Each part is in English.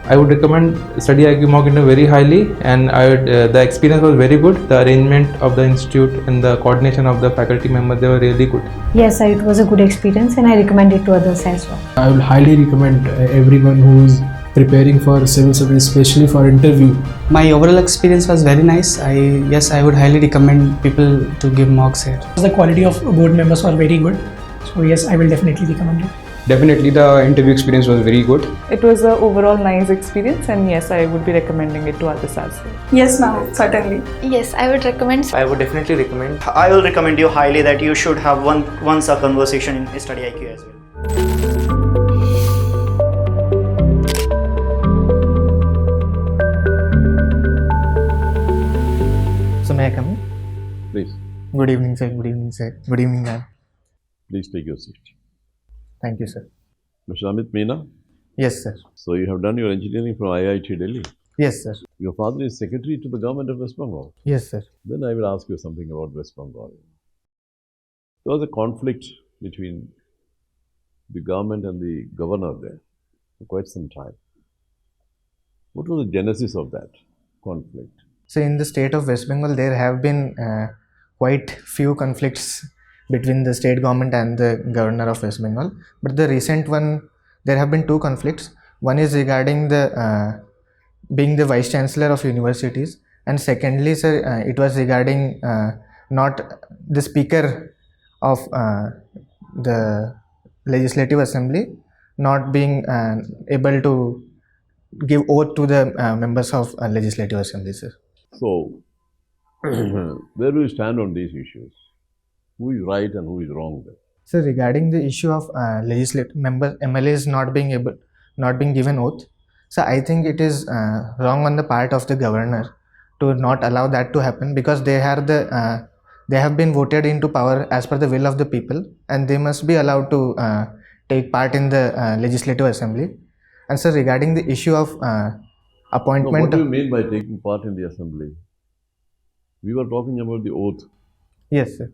I would recommend Studyiq mock interview very highly, and the experience was very good. The arrangement of the institute and the coordination of the faculty members, they were really good. Yes, it was a good experience and I recommend it to others as well. I will highly recommend everyone who is preparing for civil service, especially for interview. My overall experience was very nice. I would highly recommend people to give mocks here. The quality of board members were very good. So yes, I will definitely recommend it. Definitely the interview experience was very good. It was an overall nice experience, and yes, I would be recommending it to others as well. Yes, ma'am, certainly. Yes, I would recommend. I would definitely recommend. I will recommend you highly that you should have once a conversation in Studyiq as well. So may I come in? Please. Good evening, sir. Good evening, sir. Good evening, ma'am. Please take your seat. Thank you, sir. Mr. Amit Meena? Yes, sir. So you have done your engineering from IIT Delhi? Yes, sir. Your father is secretary to the government of West Bengal? Yes, sir. Then I will ask you something about West Bengal. There was a conflict between the government and the governor there for quite some time. What was the genesis of that conflict? So in the state of West Bengal, there have been quite few conflicts between the state government and the governor of West Bengal. But the recent one, there have been two conflicts. One is regarding the being the vice chancellor of universities, and secondly, sir, it was regarding not the speaker of the legislative assembly not being able to give oath to the members of legislative assembly, sir. So, where do you stand on these issues? Who is right and who is wrong there? So regarding the issue of legislative members, MLAs not being given oath, so I think it is wrong on the part of the governor to not allow that to happen, because they have been voted into power as per the will of the people, and they must be allowed to take part in the legislative assembly. And so regarding the issue of appointment. No, what do you mean by taking part in the assembly? We were talking about the oath. Yes, sir.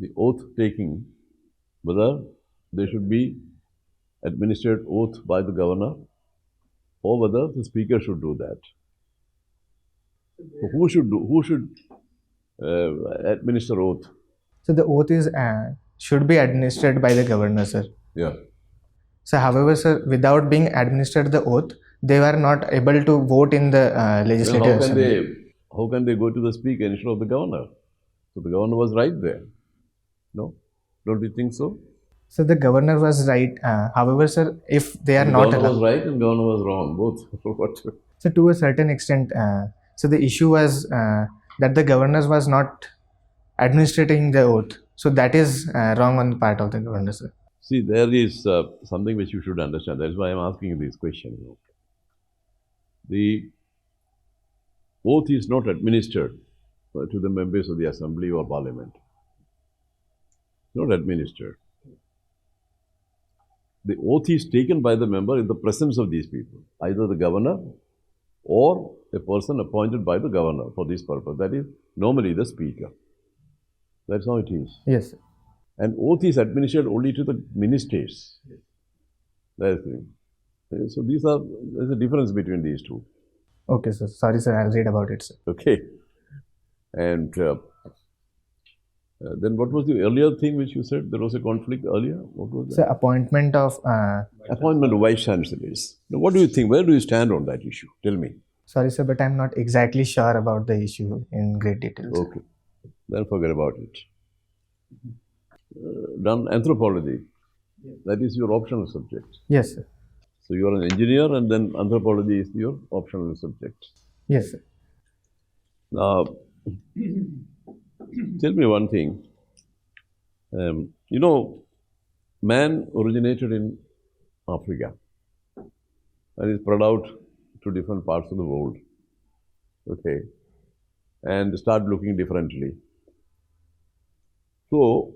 The oath taking, whether there should be administered oath by the governor or whether the speaker should do that. So who should administer oath? So the oath is should be administered by the governor, sir. Yeah. So however, sir, without being administered the oath, they were not able to vote in the legislative assembly. How can they go to the speaker instead of the governor? So the governor was right there. No? Don't you think so? So the governor was right. However, sir, if they are not allowed. Governor was right and governor was wrong, both. So to a certain extent, so the issue was that the governor was not administrating the oath. So that is wrong on the part of the governor, sir. See, there is something which you should understand. That's why I'm asking you this question. The oath is not administered to the members of the assembly or parliament. Not administered. The oath is taken by the member in the presence of these people, either the governor or a person appointed by the governor for this purpose. That is normally the speaker. That's how it is. Yes, sir. And oath is administered only to the ministers. That's the thing. So there's a difference between these two. Okay, sir. Sorry, sir. I'll read about it, sir. Okay. And then what was the earlier thing which you said? There was a conflict earlier? What was that? So appointment of... appointment of vice chancellors. Now, what do you think? Where do you stand on that issue? Tell me. Sorry, sir, but I'm not exactly sure about the issue in great detail. Okay. Then forget about it. Done anthropology. That is your optional subject. Yes, sir. So you are an engineer and then anthropology is your optional subject. Yes, sir. Now, tell me one thing. Man originated in Africa and is spread out to different parts of the world. Okay. And start looking differently. So,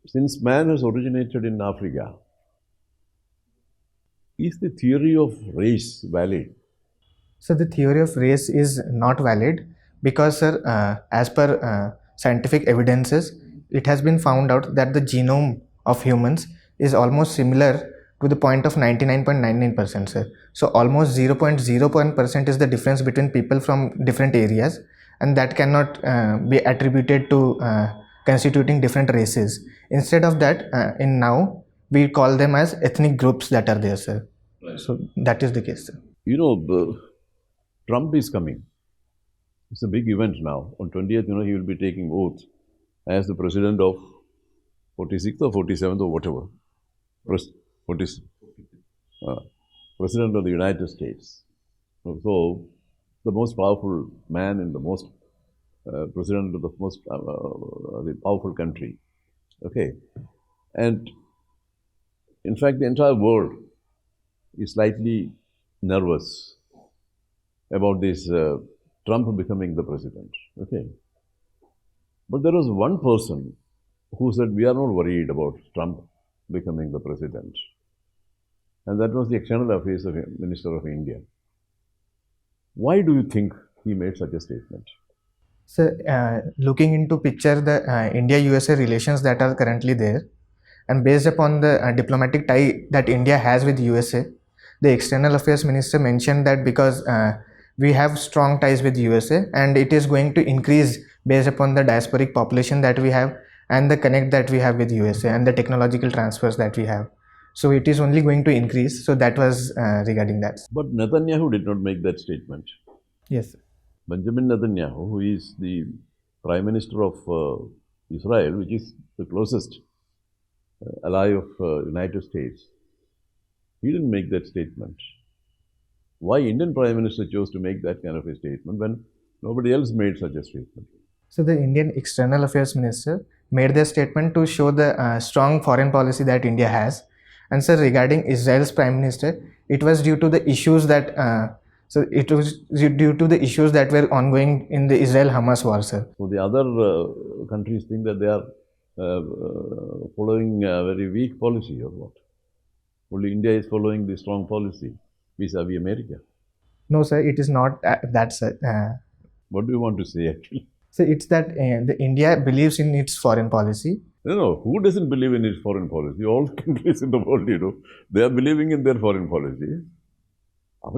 since man has originated in Africa, is the theory of race valid? So the theory of race is not valid because, sir, as per scientific evidences, it has been found out that the genome of humans is almost similar to the point of 99.99%, sir. So almost 0.01% is the difference between people from different areas, and that cannot be attributed to constituting different races. Instead of that, in now we call them as ethnic groups that are there, sir. So that is the case, sir. You know, Trump is coming. It's a big event now. On 20th, you know, he will be taking oath as the president of 46th or 47th or whatever. President of the United States. So, the most powerful man in the most president of the most the powerful country. Okay, and in fact, the entire world is slightly nervous about this Trump becoming the president. Okay, but there was one person who said we are not worried about Trump becoming the president, and that was the External Affairs Minister of India. Why do you think he made such a statement? So, looking into picture the India-USA relations that are currently there, and based upon the diplomatic tie that India has with USA, the External Affairs Minister mentioned that because we have strong ties with USA and it is going to increase based upon the diasporic population that we have and the connect that we have with USA and the technological transfers that we have. So it is only going to increase. So that was regarding that. But Netanyahu did not make that statement. Yes, sir. Benjamin Netanyahu, who is the Prime Minister of Israel, which is the closest ally of United States, he didn't make that statement. Why Indian Prime Minister chose to make that kind of a statement when nobody else made such a statement? So the Indian External Affairs Minister made their statement to show the strong foreign policy that India has. And sir, regarding Israel's Prime Minister, it was due to the issues that were ongoing in the Israel-Hamas war, sir. So the other countries think that they are following a very weak policy or what? Only India is following the strong policy vis-a-vis America. No, sir, it is not that, sir. What do you want to say actually? So it's that the India believes in its foreign policy. No, who doesn't believe in its foreign policy? All countries in the world, you know, they are believing in their foreign policy.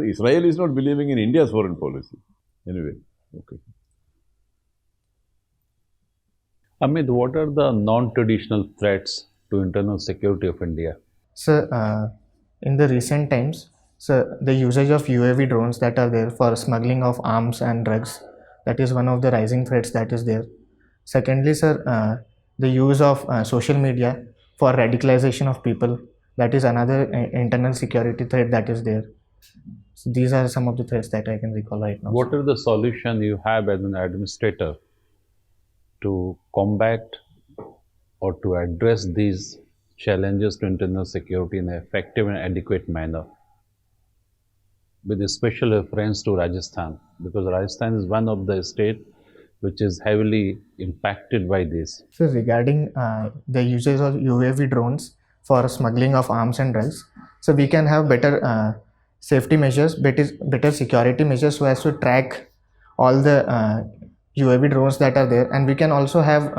Israel is not believing in India's foreign policy. Anyway, okay. Amit, what are the non-traditional threats to internal security of India? So, in the recent times, so the usage of UAV drones that are there for smuggling of arms and drugs, that is one of the rising threats that is there. Secondly, sir, the use of social media for radicalization of people, that is another internal security threat that is there. So these are some of the threats that I can recall right now. What are the solution you have as an administrator to combat or to address these challenges to internal security in an effective and adequate manner? With a special reference to Rajasthan, because Rajasthan is one of the states which is heavily impacted by this. So regarding the usage of UAV drones for smuggling of arms and drugs, so we can have better safety measures, better security measures so as to track all the UAV drones that are there, and we can also have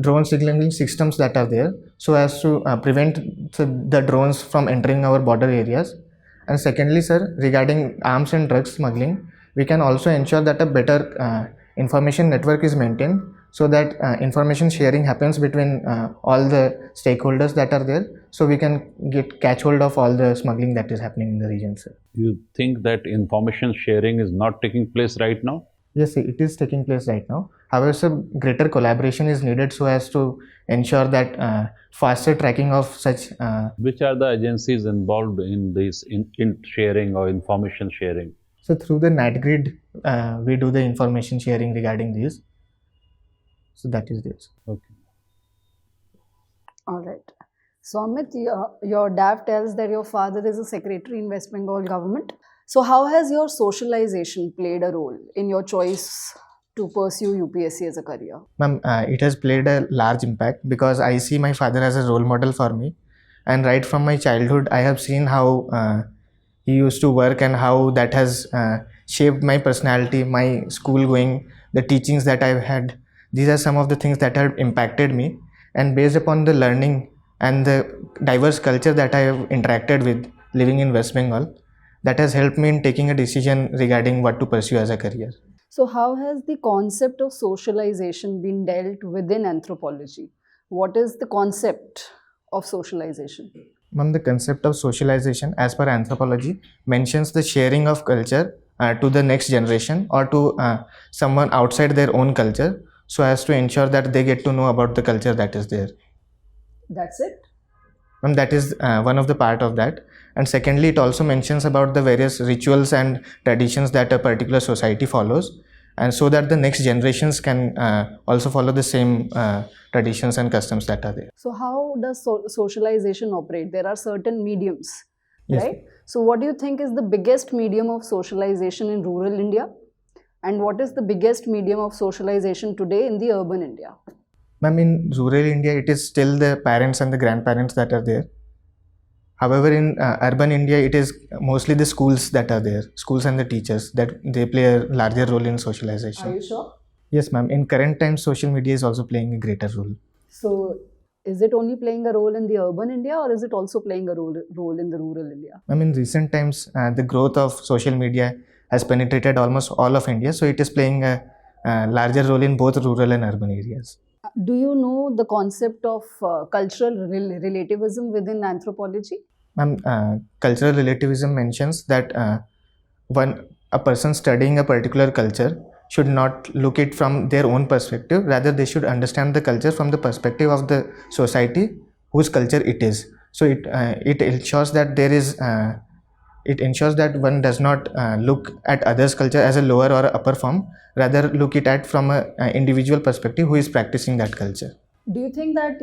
drone signaling systems that are there so as to prevent the drones from entering our border areas. And secondly, sir, regarding arms and drugs smuggling, we can also ensure that a better information network is maintained so that information sharing happens between all the stakeholders that are there, so we can catch hold of all the smuggling that is happening in the region, sir. You think that information sharing is not taking place right now? Yes, it is taking place right now. However, sir, greater collaboration is needed so as to ensure that faster tracking of such. Which are the agencies involved in this in sharing or information sharing? So through the NatGrid, we do the information sharing regarding these. So that is this. Okay. All right. So Amit, your DAV tells that your father is a secretary in West Bengal government. So how has your socialization played a role in your choice to pursue UPSC as a career? Ma'am, it has played a large impact because I see my father as a role model for me. And right from my childhood, I have seen how he used to work and how that has shaped my personality, my school going, the teachings that I've had. These are some of the things that have impacted me. And based upon the learning and the diverse culture that I have interacted with living in West Bengal, that has helped me in taking a decision regarding what to pursue as a career. So, how has the concept of socialization been dealt within anthropology? What is the concept of socialization? Ma'am, the concept of socialization, as per anthropology, mentions the sharing of culture to the next generation or to someone outside their own culture, so as to ensure that they get to know about the culture that is there. That's it? Ma'am, that is one of the part of that. And secondly, it also mentions about the various rituals and traditions that a particular society follows, and so that the next generations can also follow the same traditions and customs that are there. So, how does socialization operate? There are certain mediums, Yes. right? So, what do you think is the biggest medium of socialization in rural India? And what is the biggest medium of socialization today in the urban India? Ma'am, in rural India, it is still the parents and the grandparents that are there. However, in urban India, it is mostly the schools that are there, schools and the teachers, that they play a larger role in socialization. Are you sure? Yes, ma'am. In current times, social media is also playing a greater role. So, is it only playing a role in the urban India, or is it also playing a role in the rural India? I mean, recent times, the growth of social media has penetrated almost all of India, so it is playing a larger role in both rural and urban areas. Do you know the concept of cultural relativism within anthropology? Ma'am, cultural relativism mentions that a person studying a particular culture should not look it from their own perspective. Rather, they should understand the culture from the perspective of the society whose culture it is. So it ensures that there is it ensures that one does not look at others' culture as a lower or upper form. Rather, look it at from a individual perspective who is practicing that culture. Do you think that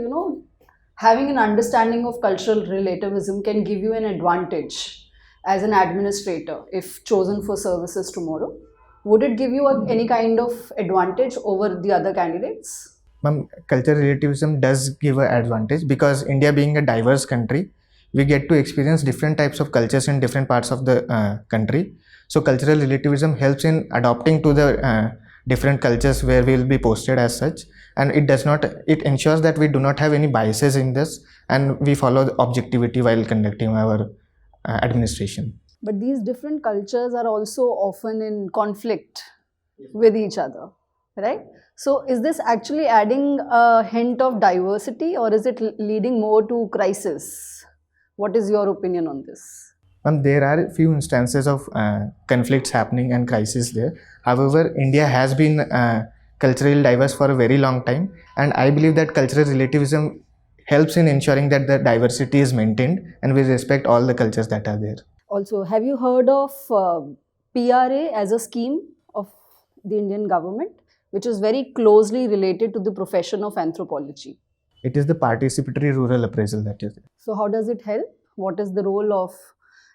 having an understanding of cultural relativism can give you an advantage as an administrator if chosen for services tomorrow? Would it give you any kind of advantage over the other candidates? Ma'am, cultural relativism does give an advantage because India being a diverse country, we get to experience different types of cultures in different parts of the country. So cultural relativism helps in adopting to the different cultures where we will be posted as such, and it ensures that we do not have any biases in this, and we follow the objectivity while conducting our administration. But these different cultures are also often in conflict with each other, right? So is this actually adding a hint of diversity, or is it leading more to crisis? What is your opinion on this? There are a few instances of conflicts happening and crisis there. However, India has been culturally diverse for a very long time, and I believe that cultural relativism helps in ensuring that the diversity is maintained and we respect all the cultures that are there. Also, have you heard of PRA as a scheme of the Indian government, which is very closely related to the profession of anthropology? It is the participatory rural appraisal that is there. So how does it help? What is the role of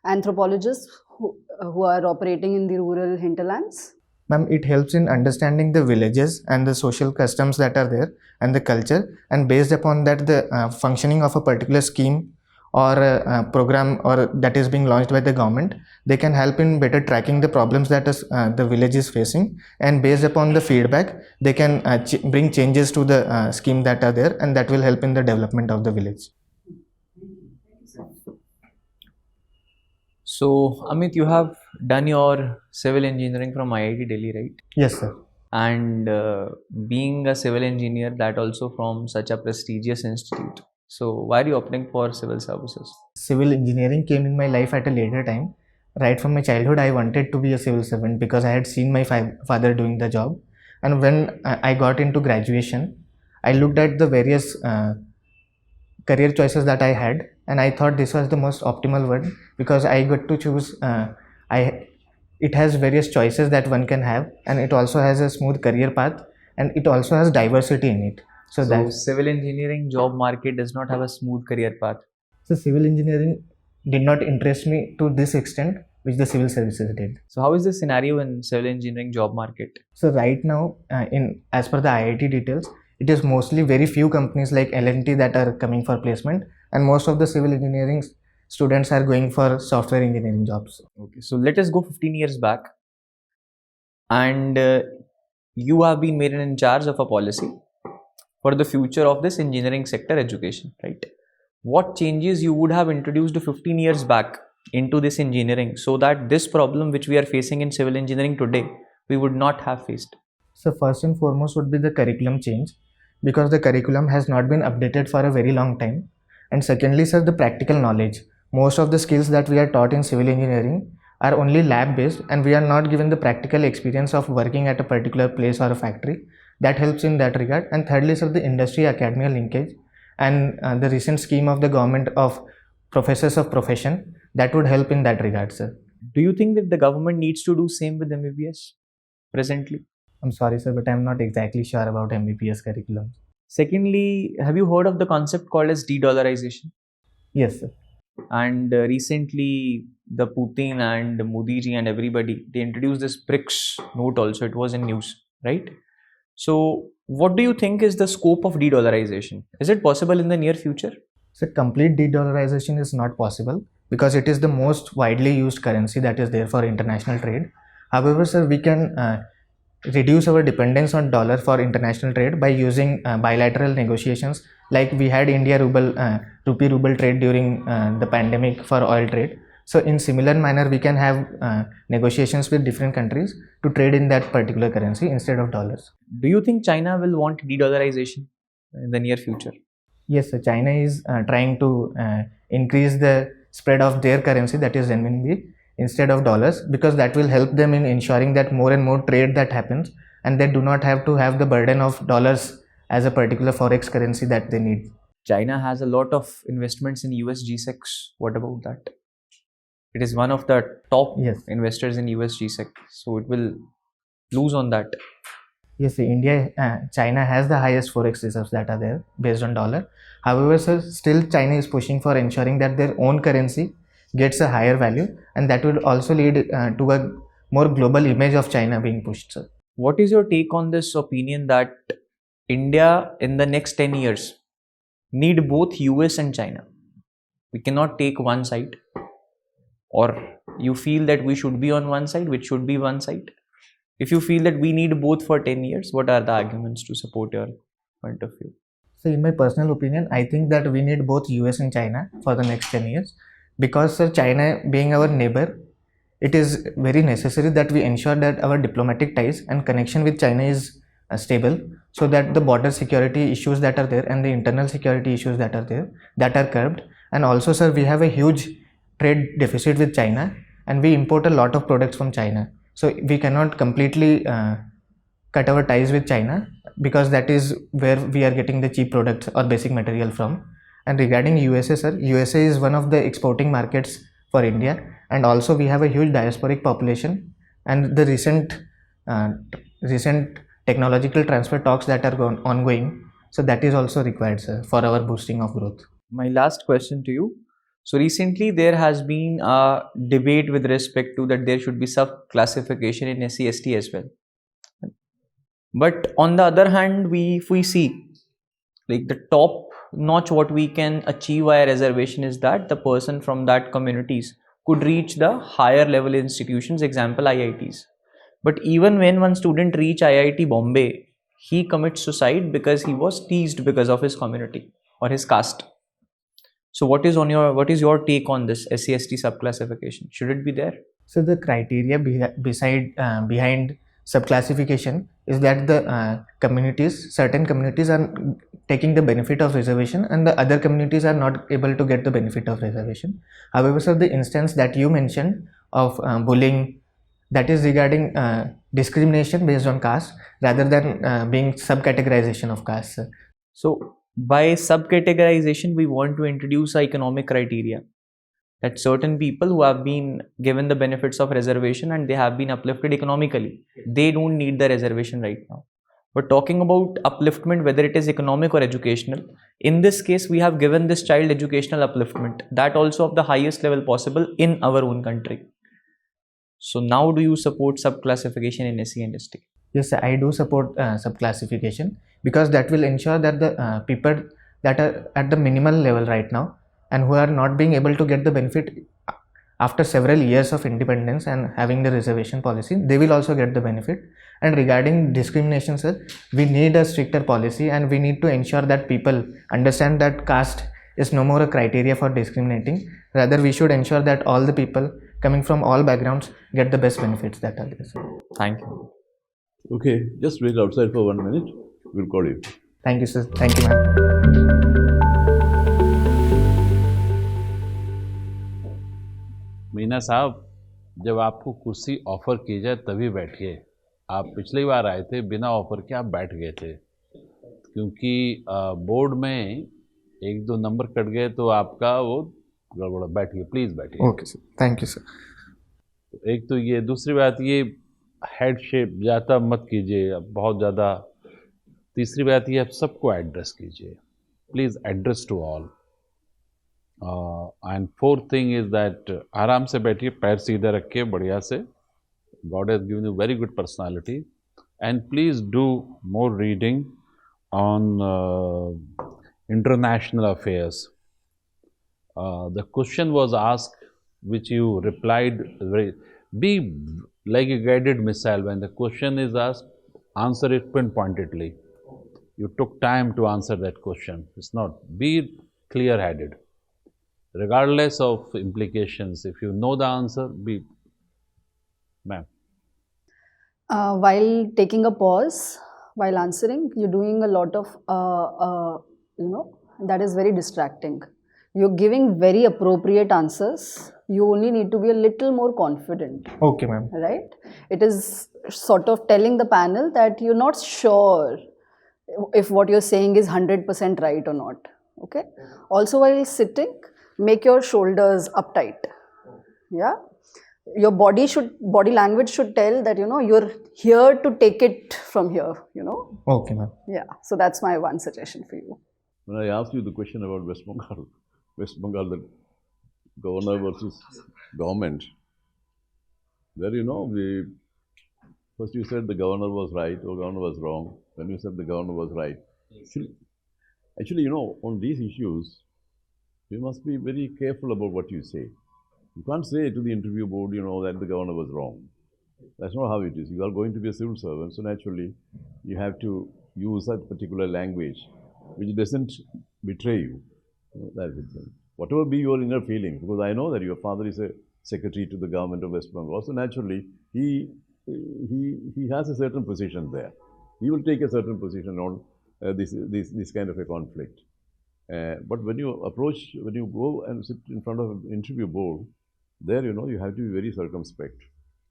anthropologists who are operating in the rural hinterlands? Ma'am, it helps in understanding the villages and the social customs that are there and the culture, and based upon that the functioning of a particular scheme or a program or that is being launched by the government, they can help in better tracking the problems that the village is facing, and based upon the feedback they can bring changes to the scheme that are there, and that will help in the development of the village. So Amit, you have done your civil engineering from IIT Delhi, right? Yes, sir. And being a civil engineer, that also from such a prestigious institute. So why are you opting for civil services? Civil engineering came in my life at a later time. Right from my childhood, I wanted to be a civil servant because I had seen my father doing the job. And when I got into graduation, I looked at the various career choices that I had, and I thought this was the most optimal one because I got to choose. It has various choices that one can have, and it also has a smooth career path, and it also has diversity in it. So that civil engineering job market does not have a smooth career path. So civil engineering did not interest me to this extent which the civil services did. So how is the scenario in civil engineering job market? So right now, as per the IIT details, it is mostly very few companies like L&T that are coming for placement, and most of the civil engineering students are going for software engineering jobs. Okay, so let us go 15 years back, and you have been made in charge of a policy for the future of this engineering sector education, right? what changes you would have introduced 15 years back into this engineering so that this problem which we are facing in civil engineering today, we would not have faced? So first and foremost would be the curriculum change, because the curriculum has not been updated for a very long time. And secondly, sir, the practical knowledge. Most of the skills that we are taught in civil engineering are only lab based, and we are not given the practical experience of working at a particular place or a factory. That helps in that regard. And thirdly, sir, the industry academia linkage and the recent scheme of the government of professors of profession, that would help in that regard, sir. Do you think that the government needs to do same with MBBS presently? I'm sorry, sir, but I'm not exactly sure about MBBS curriculum. Secondly, have you heard of the concept called as de-dollarization? Yes, sir. And recently, the Putin and Modi ji and everybody, they introduced this BRICS note also. It was in news, right? So, what do you think is the scope of de-dollarization? Is it possible in the near future? So, complete de-dollarization is not possible because it is the most widely used currency that is there for international trade. However, sir, we can reduce our dependence on dollar for international trade by using bilateral negotiations, like we had India rupee ruble trade during the pandemic for oil trade. So in similar manner, we can have negotiations with different countries to trade in that particular currency instead of dollars. Do you think China will want de-dollarization in the near future? Yes, so China is trying to increase the spread of their currency, that is renminbi, instead of dollars, because that will help them in ensuring that more and more trade that happens, and they do not have to have the burden of dollars as a particular forex currency that they need. China has a lot of investments in US G6. What about that? It is one of the top investors in US G6, so it will lose on that. Yes, China has the highest forex reserves that are there based on dollar. However, sir, still China is pushing for ensuring that their own currency gets a higher value, and that will also lead to a more global image of China being pushed, sir. What is your take on this opinion that India in the next 10 years need both US and China? We cannot take one side, or you feel that we should be on one side, which should be one side? If you feel that we need both for 10 years, what are the arguments to support your point of view? So in my personal opinion, I think that we need both US and China for the next 10 years. Because, sir, China being our neighbor, it is very necessary that we ensure that our diplomatic ties and connection with China is stable, so that the border security issues that are there and the internal security issues that are there, that are curbed. And also, sir, we have a huge trade deficit with China, and we import a lot of products from China. So we cannot completely cut our ties with China, because that is where we are getting the cheap products or basic material from. And regarding USA, sir, USA is one of the exporting markets for India, and also we have a huge diasporic population, and the recent technological transfer talks that are ongoing, so that is also required, sir, for our boosting of growth. My last question to you. So recently there has been a debate with respect to that there should be sub-classification in SC/ST as well. But on the other hand, if we see like the top notch what we can achieve via reservation is that the person from that communities could reach the higher level institutions, example IITs. But even when one student reach IIT Bombay, he commits suicide because he was teased because of his community or his caste. So what is your take on this SC/ST subclassification? Should it be there? So the criteria behind subclassification is that the certain communities are taking the benefit of reservation, and the other communities are not able to get the benefit of reservation. However, sir, the instance that you mentioned of bullying, that is regarding discrimination based on caste rather than being subcategorization of caste, sir. So by subcategorization, we want to introduce an economic criteria that certain people who have been given the benefits of reservation and they have been uplifted economically, they don't need the reservation right now. But talking about upliftment, whether it is economic or educational, in this case, we have given this child educational upliftment, that also of the highest level possible in our own country. So now do you support subclassification in SC and ST? Yes, I do support subclassification, because that will ensure that the people that are at the minimal level right now and who are not being able to get the benefit after several years of independence and having the reservation policy, they will also get the benefit. And regarding discrimination, sir, we need a stricter policy, and we need to ensure that people understand that caste is no more a criteria for discriminating. Rather, we should ensure that all the people coming from all backgrounds get the best benefits that are there. Thank you. Okay, just wait outside for 1 minute. We'll call you. Thank you, sir. Thank you, ma'am. Meena साहब, जब आपको कुर्सी offer की जाए तभी बैठिए। आप पिछली बार आए थे बिना ऑफर के, आप बैठ गए थे क्योंकि बोर्ड में 1-2 नंबर कट गए तो आपका वो गड़बड़। बैठिए, प्लीज़ बैठिए। Okay sir, thank you sir. एक तो ये, दूसरी बात ये हेड शेप ज़्यादा मत कीजिए, बहुत ज़्यादा। तीसरी बात ये, आप सबको एड्रेस कीजिए, please address to all. And fourth thing is that आराम से बैठिए, पैर सीधे रखिए बढ़िया से। God has given you very good personality and please do more reading on international affairs. The question was asked, which you replied be like a guided missile. When the question is asked, answer it pinpointedly. You took time to answer that question. It's not, be clear-headed. Regardless of implications, if you know the answer, be, ma'am. While taking a pause, while answering, you're doing a lot of, that is very distracting. You're giving very appropriate answers. You only need to be a little more confident. Okay, ma'am. Right? It is sort of telling the panel that you're not sure if what you're saying is 100% right or not. Okay? Also, while sitting, make your shoulders uptight. Yeah? Your body language should tell that, you're here to take it from here, Okay, ma'am. Yeah, so that's my one suggestion for you. When I asked you the question about West Bengal, the governor versus government, there first you said the governor was right or governor was wrong, then you said the governor was right. Actually, on these issues, you must be very careful about what you say. You can't say to the interview board, that the governor was wrong. That's not how it is. You are going to be a civil servant, so naturally, you have to use that particular language, which doesn't betray you. That's the thing. Whatever be your inner feeling, because I know that your father is a secretary to the government of West Bengal, so naturally, he has a certain position there. He will take a certain position on this kind of a conflict. But when you go and sit in front of an interview board, there, you have to be very circumspect,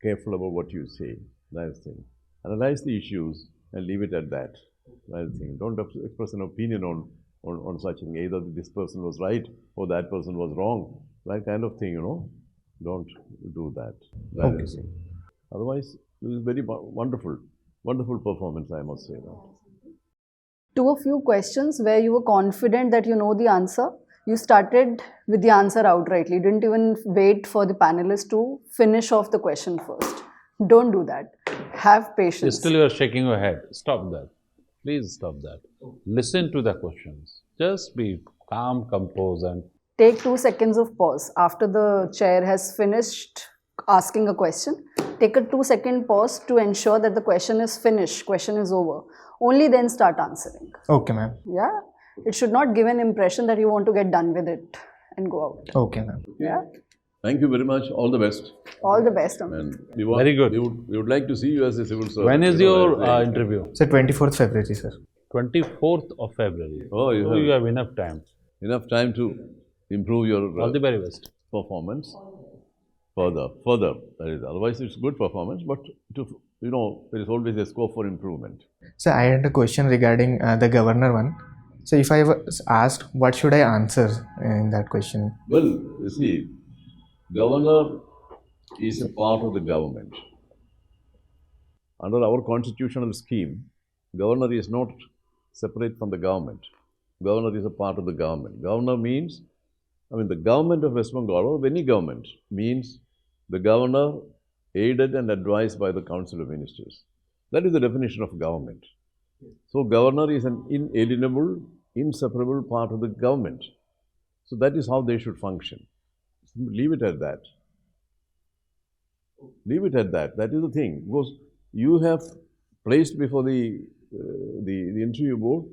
careful about what you say. That's the thing. Analyze the issues and leave it at that. That's the thing. Don't express an opinion on such thing. Either this person was right or that person was wrong. That kind of thing, Don't do that. Okay. Otherwise, it was very wonderful performance, I must say that. To a few questions where you were confident that you know the answer, you started with the answer outrightly. You didn't even wait for the panelists to finish off the question first. Don't do that. Have patience. Still you are shaking your head. Stop that. Please stop that. Listen to the questions. Just be calm, composed, and take 2 seconds of pause. After the chair has finished asking a question, take a 2-second pause to ensure that the question is finished, question is over. Only then start answering. Okay, ma'am. Yeah? It should not give an impression that you want to get done with it and go out. Okay, ma'am. Yeah? Thank you very much. All the best. All the best, Amit. And very good. We would like to see you as a civil servant. When is your interview? Sir, 24th February, sir. 24th of February. Oh, you have enough time. Enough time to improve your all the very best performance further. That is, otherwise it's good performance, but there is always a scope for improvement. So I had a question regarding the governor one. So if I was asked, what should I answer in that question? Well, you see, governor is a part of the government. Under our constitutional scheme, governor is not separate from the government. Governor is a part of the government. Governor means, the government of West Bengal or any government means the governor aided and advised by the Council of Ministers. That is the definition of government. So governor is an inalienable, inseparable part of the government. So that is how they should function. Leave it at that. Leave it at that. That is the thing. Because you have placed before the interview board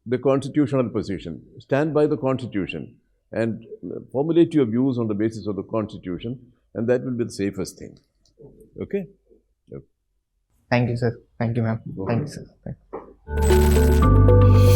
the constitutional position. Stand by the constitution. and formulate your views on the basis of the constitution, and that will be the safest thing. Okay? Thank you, sir. Thank you, ma'am. Thank you, sir. Thank you.